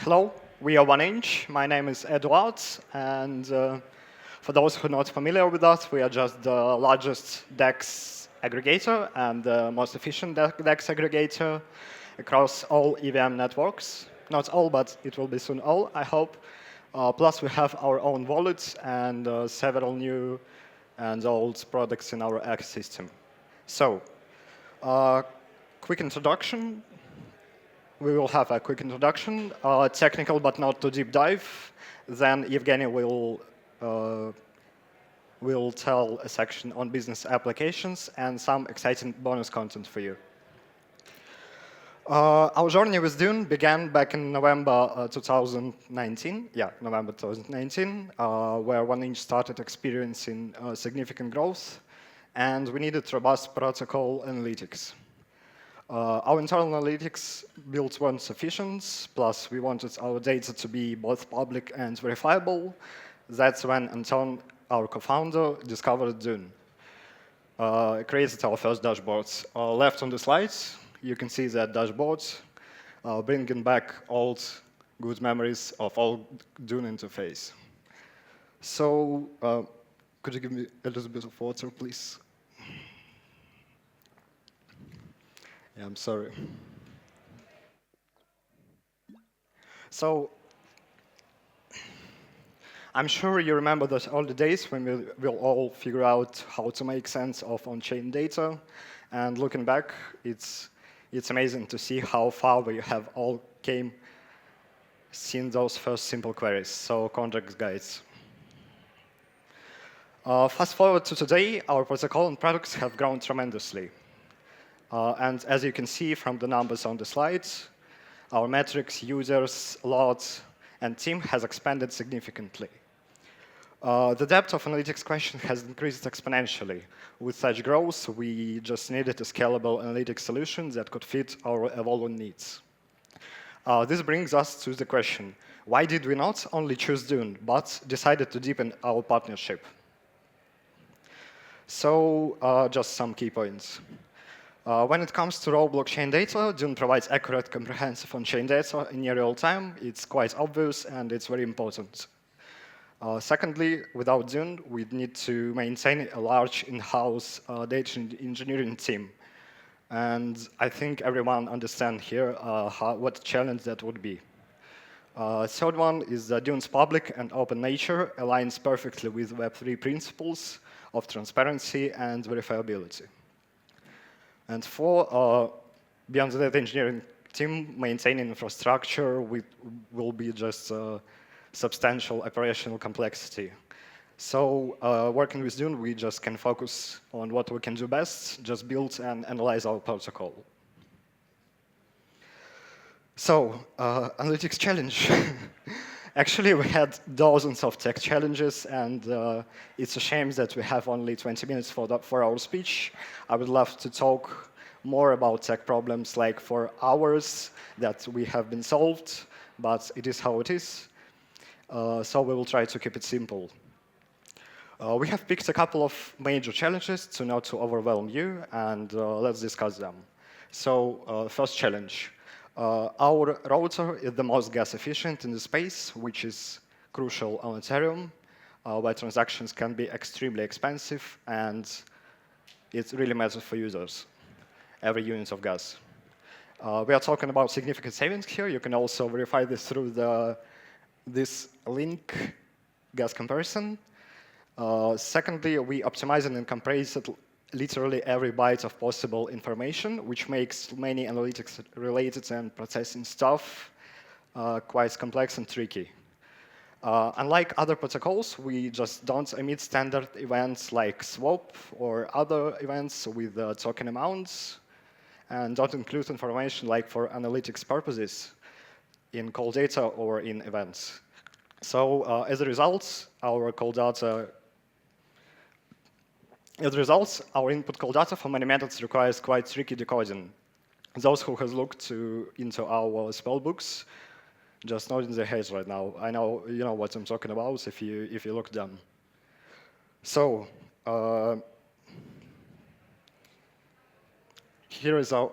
Hello, we are 1inch. My name is Edward, and for those who are not familiar with us, we are just the largest DEX aggregator and the most efficient DEX aggregator across all EVM networks. Not all, but it will be soon all, I hope. Plus, we have our own wallets and several new and old products in our ecosystem. So, quick introduction. We will have a quick introduction, technical but not too deep dive. Then Evgeny will tell a section on business applications and some exciting bonus content for you. Our journey with Dune began back in November 2019. Yeah, November 2019, where 1inch started experiencing significant growth, and we needed robust protocol analytics. Our internal analytics built weren't sufficient, plus we wanted our data to be both public and verifiable. That's when Anton, our co-founder, discovered Dune. Created our first dashboard. Left on the slides, you can see that dashboard, bringing back old good memories of old Dune interface. So, could you give me a little bit of water, please? Yeah, I'm sorry. So, I'm sure you remember those early days when we'll all figure out how to make sense of on-chain data. And looking back, it's amazing to see how far we have all came since those first simple queries. So, context guides. Fast forward to today, our protocol and products have grown tremendously. And as you can see from the numbers on the slides, our metrics, users, loads, and team has expanded significantly. The depth of analytics question has increased exponentially. With such growth, we just needed a scalable analytics solution that could fit our evolving needs. This brings us to the question, why did we not only choose Dune, but decided to deepen our partnership? So, just some key points. When it comes to raw blockchain data, Dune provides accurate, comprehensive on-chain data in near real time. It's quite obvious, and it's very important. Secondly, without Dune, we'd need to maintain a large in-house data engineering team. And I think everyone understands here what challenge that would be. Third one is that Dune's public and open nature aligns perfectly with Web3 principles of transparency and verifiability. And four, beyond the data engineering team, maintaining infrastructure will be just substantial operational complexity. So working with Dune, we just can focus on what we can do best, just build and analyze our protocol. So, analytics challenge. Actually, we had dozens of tech challenges, and it's a shame that we have only 20 minutes for our speech. I would love to talk more about tech problems like for hours that we have been solved, but it is how it is. So we will try to keep it simple. We have picked a couple of major challenges to not to overwhelm you, and let's discuss them. So, first challenge. Our router is the most gas efficient in the space, which is crucial on Ethereum, where transactions can be extremely expensive, and it really matters for users, every unit of gas. We are talking about significant savings here. You can also verify this through this link, gas comparison. Secondly, we optimize and compress literally every byte of possible information, which makes many analytics-related and processing stuff quite complex and tricky. Unlike other protocols, we just don't emit standard events like swap or other events with token amounts, and don't include information like for analytics purposes in call data or in events. So as a result, our input call data for many methods requires quite tricky decoding. Those who have looked into our spell books just nodding their heads right now. I know you know what I'm talking about if you look them. So here is our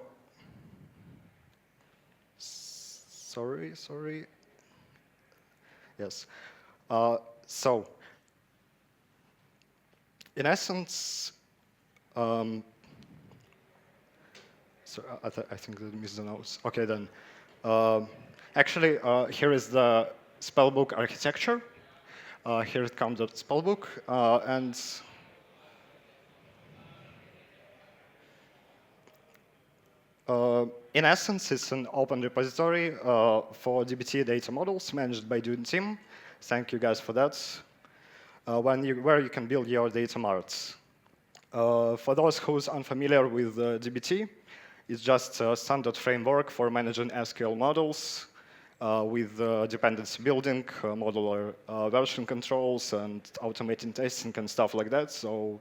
sorry. Yes. So, in essence, um, so I think that missed the notes. Okay, then. Actually, here is the spellbook architecture. Here it comes with spellbook, and in essence, it's an open repository for DBT data models managed by Dune team. Thank you guys for that. Where you can build your data marts. For those who's unfamiliar with DBT, it's just a standard framework for managing SQL models with dependency building, modular version controls, and automating testing and stuff like that. So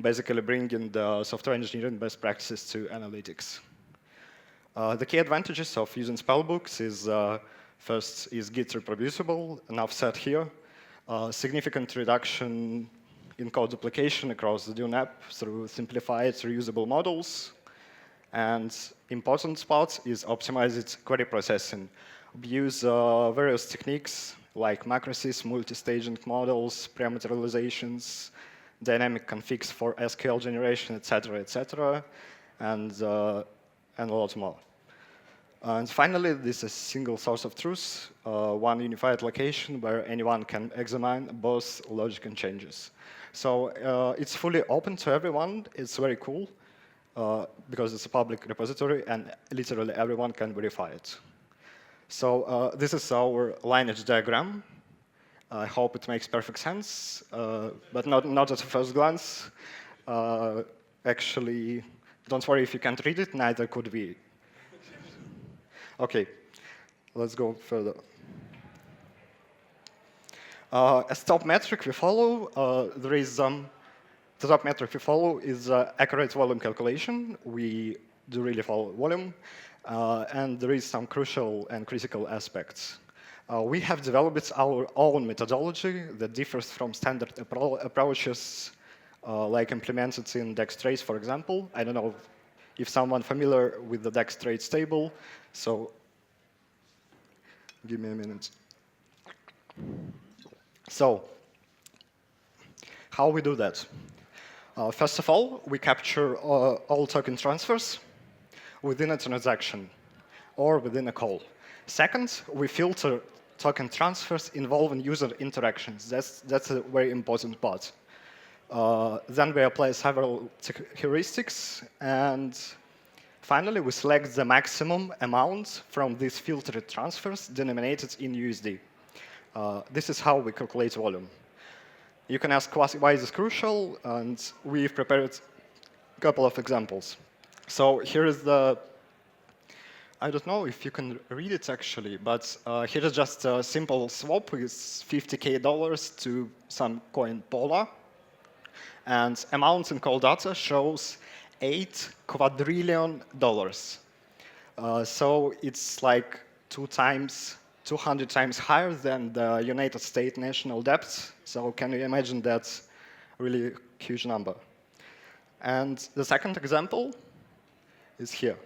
basically bringing the software engineering best practices to analytics. The key advantages of using spellbooks is first is Git reproducible, enough said here. Significant reduction in code duplication across the Dune app through simplified reusable models. And important part is optimized query processing. We use various techniques like macrosys, multi-staging models, pre-materializations, dynamic configs for SQL generation, etc., and a lot more. And finally, this is a single source of truth, one unified location where anyone can examine both logic and changes. So it's fully open to everyone. It's very cool because it's a public repository and literally everyone can verify it. So this is our lineage diagram. I hope it makes perfect sense, but not at first glance. Actually, don't worry if you can't read it, neither could we. OK, let's go further. As top metric we follow, the top metric we follow is accurate volume calculation. We do really follow volume. And there is some crucial and critical aspects. We have developed our own methodology that differs from standard approaches like implemented in DexTrace, for example. I don't know if someone familiar with the DexTrace table. So give me a minute. So how we do that? First of all, we capture all token transfers within a transaction or within a call. Second, we filter token transfers involving user interactions. That's a very important part. Then we apply several heuristics, and finally, we select the maximum amount from these filtered transfers denominated in USD. This is how we calculate volume. You can ask why is this crucial, and we've prepared a couple of examples. So here is the, I don't know if you can read it actually, but here is just a simple swap with $50K to some coin Pola. And amount in call data shows $8 quadrillion. So it's like 200 times higher than the United States national debt. So can you imagine that really huge number? And the second example is here.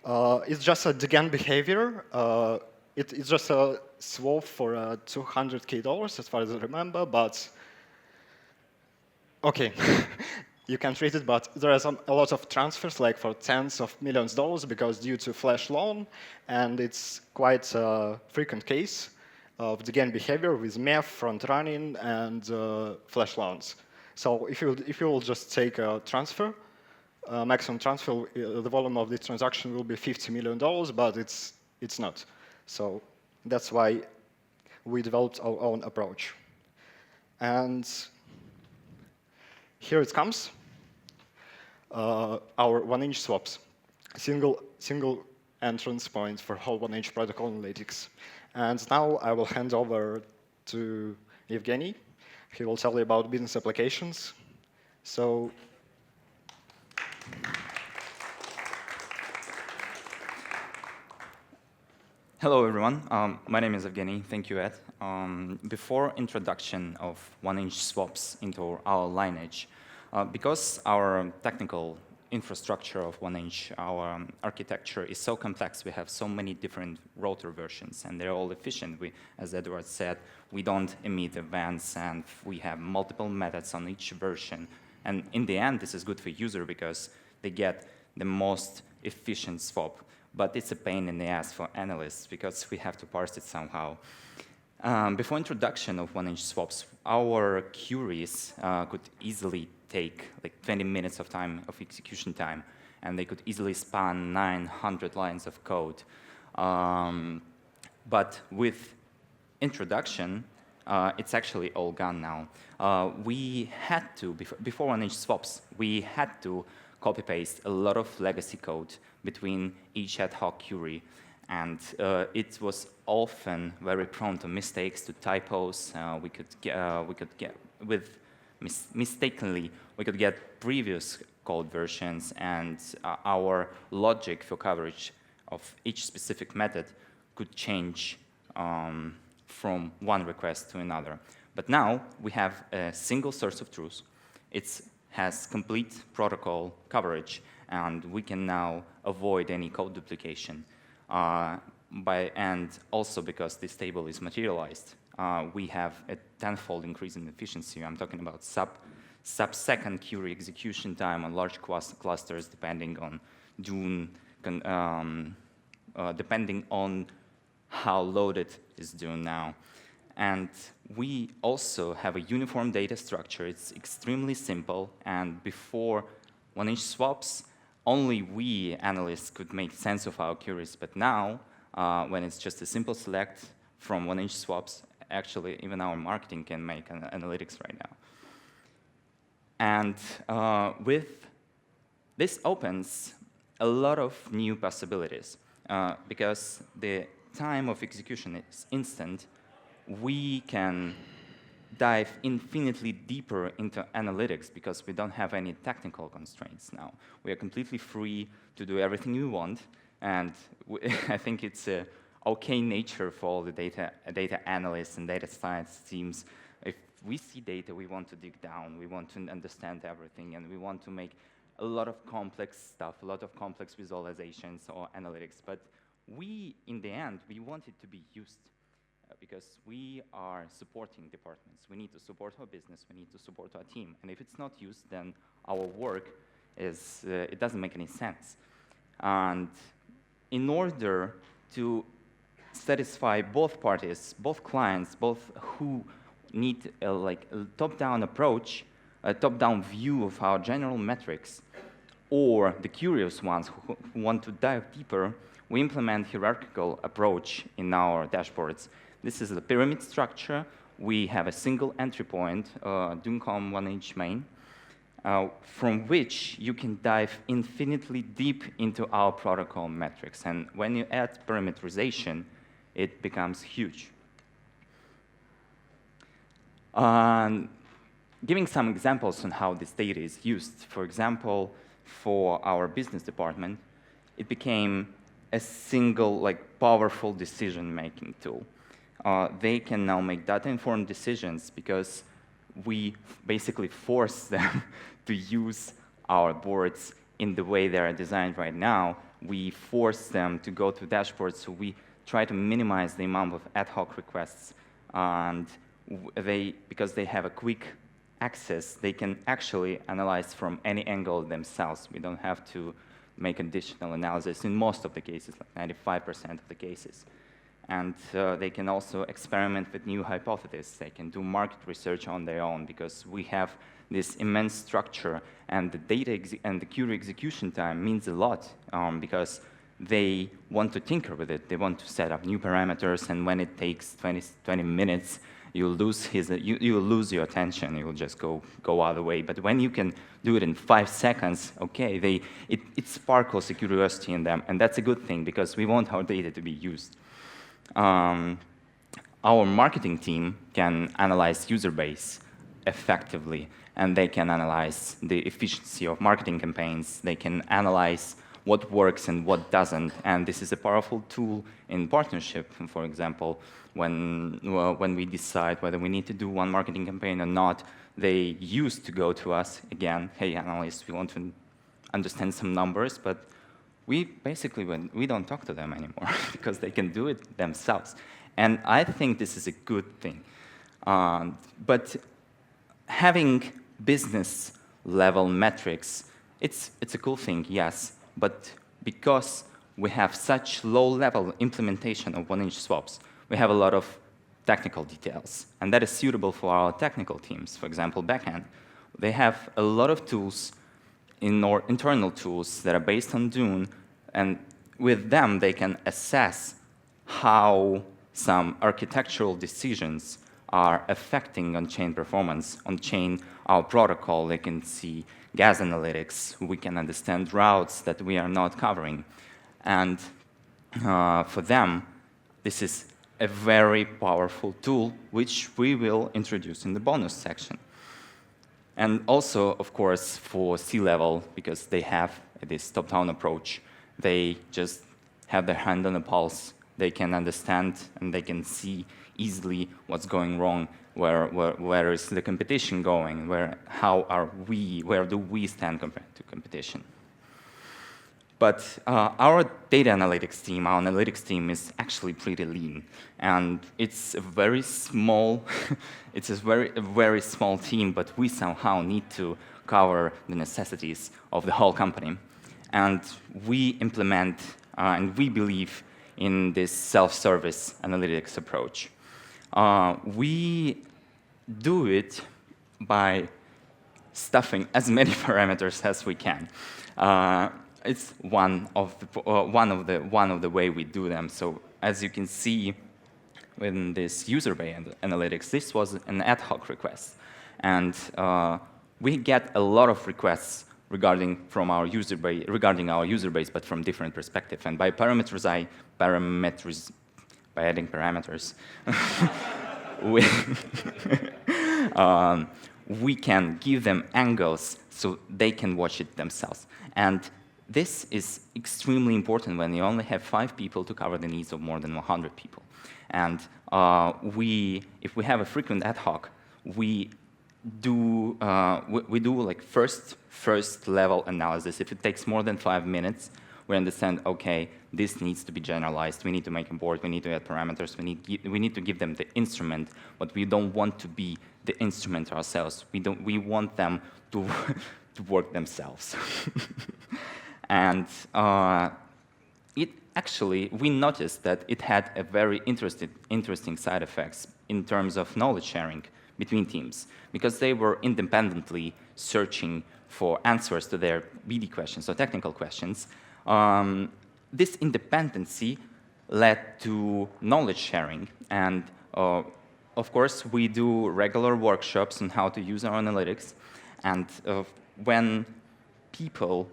It's just a DGAN behavior. It's just a swap for $200K, as far as I remember, but OK. You can treat it, but there are a lot of transfers, like for tens of millions of dollars, because due to flash loan, and it's quite a frequent case of the DGAN behavior with MEF, front running, and flash loans. So if you will just take a transfer, maximum transfer, the volume of the transaction will be $50 million, but it's not. So that's why we developed our own approach. And here it comes. Our 1-inch swaps, single entrance point for whole 1-inch protocol analytics. And now I will hand over to Evgeny. He will tell you about business applications. So hello, everyone. My name is Evgeny. Thank you, Ed. Before introduction of 1-inch swaps into our lineage, because our technical infrastructure of 1inch, our architecture is so complex. We have so many different router versions, and they're all efficient. As Edward said, we don't emit events, and we have multiple methods on each version. And in the end, this is good for user because they get the most efficient swap. But it's a pain in the ass for analysts because we have to parse it somehow. Before introduction of 1inch swaps, our queries could easily take like 20 minutes of time of execution time, and they could easily span 900 lines of code. But with introduction, it's actually all gone now. We had to, before 1inch swaps, we had to copy-paste a lot of legacy code between each ad hoc query. And it was often very prone to mistakes, to typos. Mistakenly, we could get previous code versions, and our logic for coverage of each specific method could change from one request to another. But now we have a single source of truth. It has complete protocol coverage, and we can now avoid any code duplication. And also because this table is materialized, we have a tenfold increase in efficiency. I'm talking about sub-second query execution time on large clusters, depending on Dune, depending on how loaded is Dune now. And we also have a uniform data structure. It's extremely simple, and before 1inch swaps, only we analysts could make sense of our queries, but now, when it's just a simple select from 1inch swaps, actually even our marketing can make analytics right now. And this opens a lot of new possibilities, because the time of execution is instant. We can dive infinitely deeper into analytics because we don't have any technical constraints now. We are completely free to do everything we want, and I think it's a okay nature for all the data analysts and data science teams. If we see data, we want to dig down, we want to understand everything, and we want to make a lot of complex stuff, a lot of complex visualizations or analytics. But we, in the end, we want it to be used. Because we are supporting departments. We need to support our business, we need to support our team. And if it's not used, then our work it doesn't make any sense. And in order to satisfy both parties, both clients, both who need a top-down approach, a top-down view of our general metrics, or the curious ones who want to dive deeper, we implement hierarchical approach in our dashboards. This is the pyramid structure. We have a single entry point, DuneCon1inch main, from which you can dive infinitely deep into our protocol metrics. And when you add parameterization, it becomes huge. Giving some examples on how this data is used. For example, for our business department, it became a single, powerful decision-making tool. They can now make data-informed decisions because we basically force them to use our boards in the way they are designed right now. We force them to go to dashboards, so we try to minimize the amount of ad hoc requests. And because they have a quick access, they can actually analyze from any angle themselves. We don't have to make additional analysis in most of the cases, like 95% of the cases. And they can also experiment with new hypotheses. They can do market research on their own because we have this immense structure, and the data and the query execution time means a lot because they want to tinker with it. They want to set up new parameters, and when it takes 20 minutes, you'll lose your attention. You'll just go out of the way. But when you can do it in 5 seconds, okay, it sparkles a curiosity in them, and that's a good thing because we want our data to be used. Our marketing team can analyze user base effectively, and they can analyze the efficiency of marketing campaigns. They can analyze what works and what doesn't, and this is a powerful tool in partnership. For example, when we decide whether we need to do one marketing campaign or not, they used to go to us again, hey, analysts, we want to understand some numbers, but we basically we don't talk to them anymore because they can do it themselves. And I think this is a good thing. But having business level metrics, it's a cool thing, yes, but because we have such low level implementation of 1-inch swaps, we have a lot of technical details, and that is suitable for our technical teams. For example, backend, they have a lot of tools, internal tools that are based on Dune, and with them they can assess how some architectural decisions are affecting on-chain performance. On-chain, our protocol, they can see gas analytics, we can understand routes that we are not covering. And for them, this is a very powerful tool, which we will introduce in the bonus section. And also, of course, for C-level, because they have this top-down approach, they just have their hand on the pulse. They can understand and they can see easily what's going wrong, where is the competition going, where do we stand compared to competition. But our data analytics team, our analytics team is actually pretty lean, and it's a very small, it's a very small team, but we somehow need to cover the necessities of the whole company. And we implement and we believe in this self-service analytics approach. We do it by stuffing as many parameters as we can. It's one of the way we do them. So as you can see in this user-based analytics, this was an ad hoc request, and we get a lot of requests regarding our user base, but from different perspectives. And by adding parameters, we can give them angles so they can watch it themselves. And this is extremely important when you only have 5 people to cover the needs of more than 100 people. And if we have a frequent ad hoc, we do like first level analysis. If it takes more than 5 minutes, we understand, okay, this needs to be generalized. We need to make a board. We need to add parameters. We need to give them the instrument, but we don't want to be the instrument ourselves. We want them to work themselves. And we noticed that it had a very interesting side effects in terms of knowledge sharing between teams, because they were independently searching for answers to their BD questions or technical questions. This independency led to knowledge sharing, and of course we do regular workshops on how to use our analytics, and when people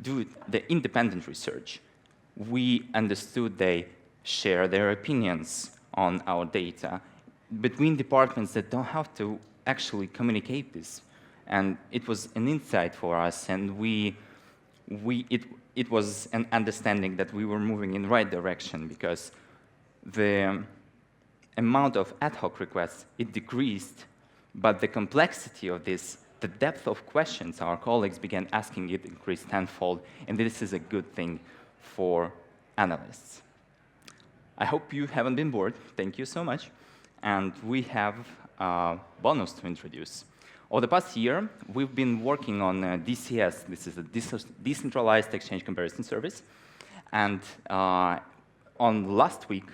do the independent research, we understood they share their opinions on our data between departments that don't have to actually communicate this. And it was an insight for us, and it was an understanding that we were moving in the right direction, because the amount of ad hoc requests, it decreased, but the complexity of this, the depth of questions our colleagues began asking, it increased tenfold, and this is a good thing for analysts. I hope you haven't been bored. Thank you so much. And we have a bonus to introduce. Over the past year, we've been working on DCS. This is a decentralized exchange comparison service. And on last week,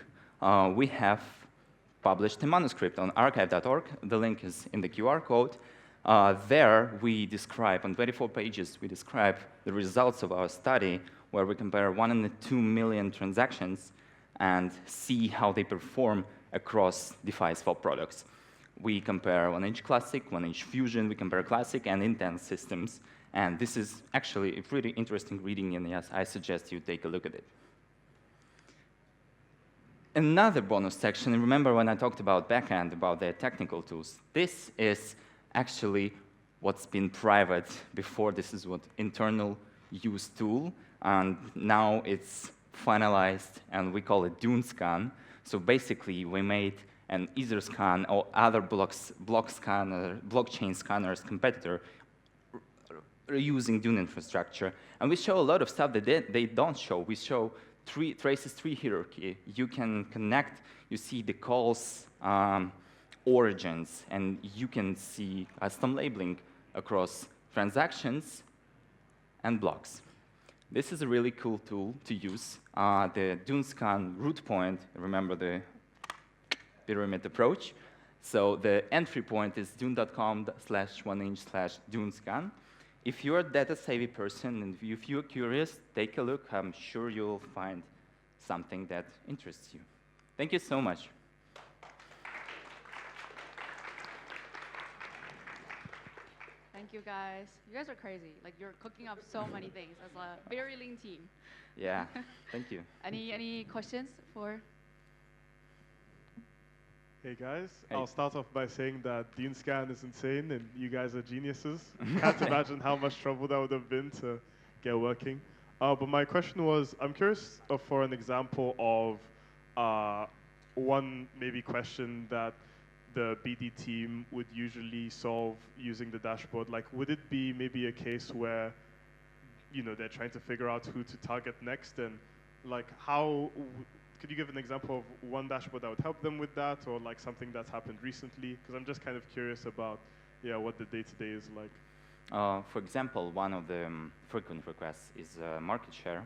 we have published a manuscript on archive.org. The link is in the QR code. There, we describe, on 24 pages, we describe the results of our study, where we compare 102 million transactions and see how they perform across DeFi swap products. We compare 1-inch Classic, 1-inch Fusion, we compare Classic and Intense systems. And this is actually a pretty interesting reading, and yes, I suggest you take a look at it. Another bonus section, and remember when I talked about backend, about the technical tools, this is actually what's been private before. This is what internal use tool, and now it's finalized, and we call it DuneScan. So basically, we made an Etherscan or other blockchain scanners competitor using Dune infrastructure. And we show a lot of stuff that they don't show. We show traces tree hierarchy. You can connect, you see the calls, origins, and you can see custom labeling across transactions and blocks. This is a really cool tool to use. The DuneScan root point, remember the pyramid approach. So the entry point is dune.com/1inch/DuneScan. If you're a data-savvy person and if you're curious, take a look. I'm sure you'll find something that interests you. Thank you so much. Thank you, guys. You guys are crazy. Like, you're cooking up so many things as a very lean team. Yeah, thank you. Any questions for? Hey guys, Hey. I'll start off by saying that DuneScan is insane and you guys are geniuses. Can't imagine how much trouble that would have been to get working. But my question was, I'm curious for an example of one maybe question that the BD team would usually solve using the dashboard. Like, would it be maybe a case where, you know, they're trying to figure out who to target next, and like could you give an example of one dashboard that would help them with that, or like something that's happened recently? Because I'm just kind of curious about, yeah, what the day-to-day is like. For example, one of the frequent requests is market share,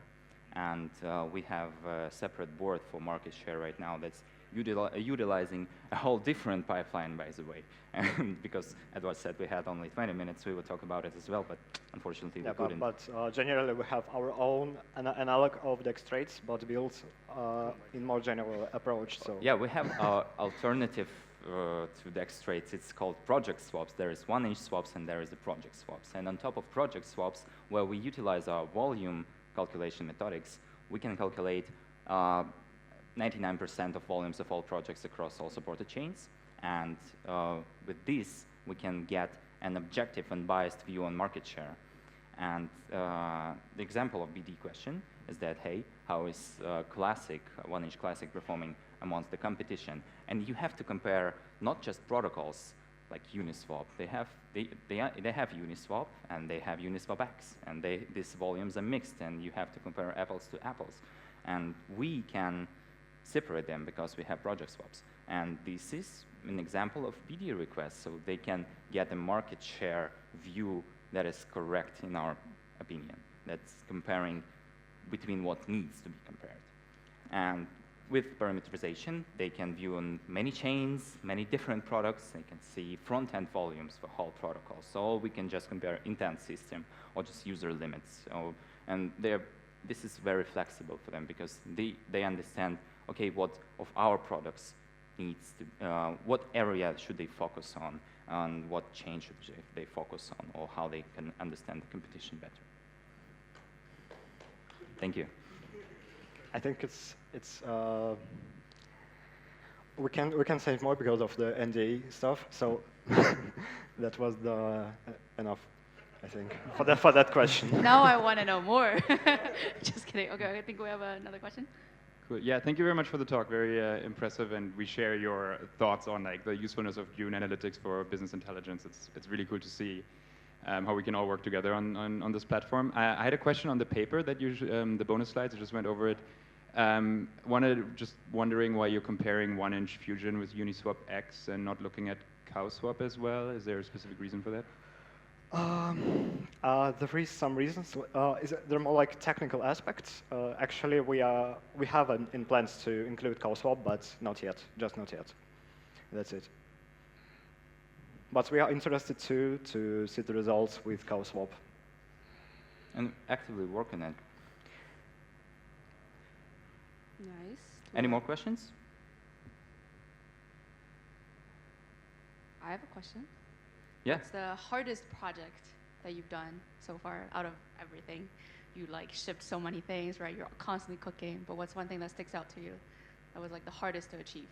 and we have a separate board for market share right now that's utilizing a whole different pipeline, by the way. And because Edward said we had only 20 minutes, we would talk about it as well, but unfortunately we couldn't. But generally we have our own analog of the traits, but built in more general approach. So Yeah, we have alternative to DEX traits. It's called project swaps. There is 1-inch swaps and there is the project swaps. And on top of project swaps, where we utilize our volume calculation methodics, we can calculate 99% of volumes of all projects across all supported chains. And with this, we can get an objective and biased view on market share. And the example of BD question is that, hey, how is classic, 1-inch classic performing amongst the competition? And you have to compare not just protocols like Uniswap. They have Uniswap and they have Uniswap X, and these volumes are mixed, and you have to compare apples to apples. And we can separate them because we have project swaps. And this is an example of BD requests, so they can get a market share view that is correct in our opinion. That's comparing between what needs to be compared. And with parameterization, they can view on many chains, many different products. They can see front-end volumes for whole protocols. So we can just compare intent system or just user limits. So, and this is very flexible for them because they understand, okay, what of our products needs to, what area should they focus on, and what chain should they focus on, or how they can understand the competition better. Thank you. I think we can say more because of the NDA stuff. So that was enough, I think, for that question. Now I want to know more. Just kidding. Okay, I think we have another question. Cool. Yeah, thank you very much for the talk. Very impressive, and we share your thoughts on like the usefulness of Dune analytics for business intelligence. It's really cool to see how we can all work together on this platform. I had a question on the paper that you the bonus slides. I just went over it. Just wondering why you're comparing 1-inch fusion with Uniswap X and not looking at CowSwap as well. Is there a specific reason for that? There is some reasons. They're more like technical aspects. Actually, we have in plans to include CowSwap, but not yet. Just not yet. That's it. But we are interested to see the results with CowSwap. And actively work on it. Nice. Any more questions? I have a question. Yeah. What's the hardest project that you've done so far out of everything? You like shipped so many things, right? You're constantly cooking, but what's one thing that sticks out to you that was like the hardest to achieve?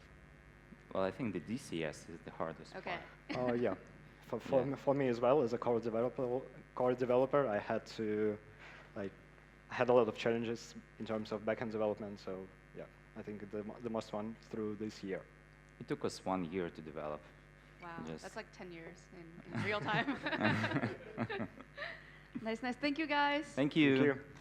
Well, I think the DCS is the hardest Okay. part. Yeah. For me as well, as a core developer, I had to I had a lot of challenges in terms of backend development. So yeah, I think the most one through this year. It took us 1 year to develop. Wow, Yes. that's like 10 years in real time. Nice, nice. Thank you, guys. Thank you. Thank you.